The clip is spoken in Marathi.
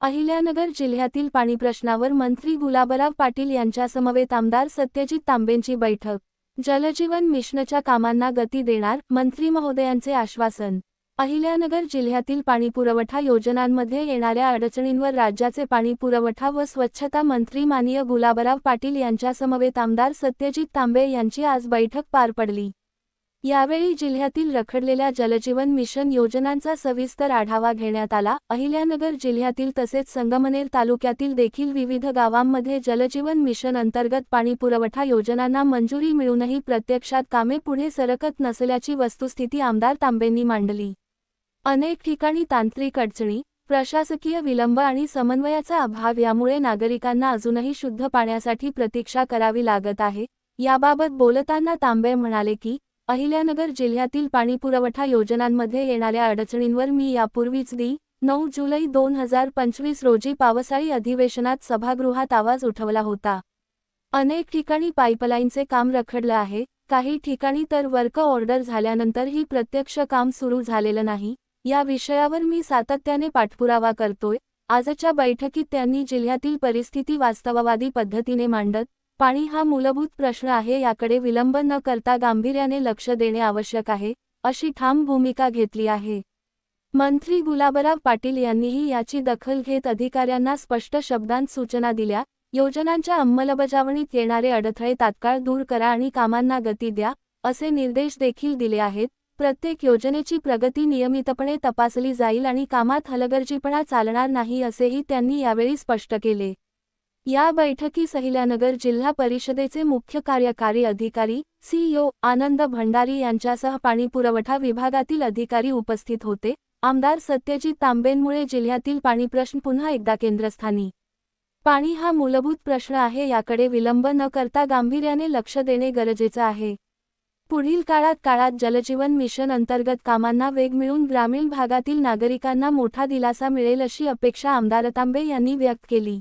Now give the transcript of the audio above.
अहिल्यानगर जिल्ह्यातील पाणी प्रश्नावर मंत्री गुलाबराव पाटील यांच्यासमवेत आमदार सत्यजित तांबेंची बैठक. जलजीवन मिशनच्या कामांना गती देणार, मंत्री महोदयांचे आश्वासन. अहिल्यानगर जिल्ह्यातील पाणीपुरवठा योजनांमध्ये येणाऱ्या अडचणींवर राज्याचे पाणीपुरवठा व स्वच्छता मंत्री माननीय गुलाबराव पाटील यांच्यासमवेत आमदार सत्यजित तांबे यांची आज बैठक पार पडली. यावेळी जिल्ह्यातील रखडलेल्या जलजीवन मिशन योजनांचा सविस्तर आढावा घेण्यात आला. अहिल्यानगर जिल्ह्यातील तसेच संगमनेर तालुक्यातील देखील विविध गावांमध्ये जलजीवन मिशन अंतर्गत पाणीपुरवठा योजनांना मंजुरी मिळूनही प्रत्यक्षात कामे पुढे सरकत नसल्याची वस्तुस्थिती आमदार तांबेंनी मांडली. अनेक ठिकाणी तांत्रिक अडचणी, प्रशासकीय विलंब आणि समन्वयाचा अभाव यामुळे नागरिकांना अजूनही शुद्ध पाण्यासाठी प्रतीक्षा करावी लागत आहे. याबाबत बोलताना तांबे म्हणाले की अहिल्यानगर जिल्ह्यातील पाणीपुरवठा योजनांमध्ये येणाऱ्या अडचणींवर मी यापूर्वीच 9 जुलै 2025 रोजी पावसाळी अधिवेशनात सभागृहात आवाज उठवला होता. अनेक ठिकाणी पाईपलाईनचे काम रखडलं आहे, काही ठिकाणी तर वर्क ऑर्डर झाल्यानंतरही प्रत्यक्ष काम सुरू झालेलं नाही. या विषयावर मी सातत्याने पाठपुरावा करतोय. आजच्या बैठकीत त्यांनी जिल्ह्यातील परिस्थिती वास्तववादी पद्धतीने मांडत, पाणी हा मूलभूत प्रश्न आहे, याकडे विलंब न करता गांभीर्याने लक्ष देणे आवश्यक आहे, अशी ठाम भूमिका घेतली आहे. मंत्री गुलाबराव पाटील यांनीही याची दखल घेत अधिकाऱ्यांना स्पष्ट शब्दांत सूचना दिल्या. योजनांच्या अंमलबजावणीत येणारे अडथळे तात्काळ दूर करा आणि कामांना गती द्या, असे निर्देश देखील दिले आहेत. प्रत्येक योजनेची प्रगती नियमितपणे तपासली जाईल आणि कामात हलगर्जीपणा चालणार नाही, असेही त्यांनी यावेळी स्पष्ट केले. या बैठकीस अहिल्यानगर जिल्हा परिषदेचे मुख्य कार्यकारी अधिकारी CEO आनंद भंडारी यांच्यासह पाणीपुरवठा विभागातील अधिकारी उपस्थित होते. आमदार सत्यजित तांबेंमुळे जिल्ह्यातील पाणीप्रश्न पुन्हा एकदा केंद्रस्थानी. पाणी हा मूलभूत प्रश्न आहे, याकडे विलंब न करता गांभीर्याने लक्ष देणे गरजेचे आहे. पुढील काळात जलजीवन मिशन अंतर्गत कामांना वेग मिळून ग्रामीण भागातील नागरिकांना मोठा दिलासा मिळेल, अशी अपेक्षा आमदार तांबे यांनी व्यक्त केली.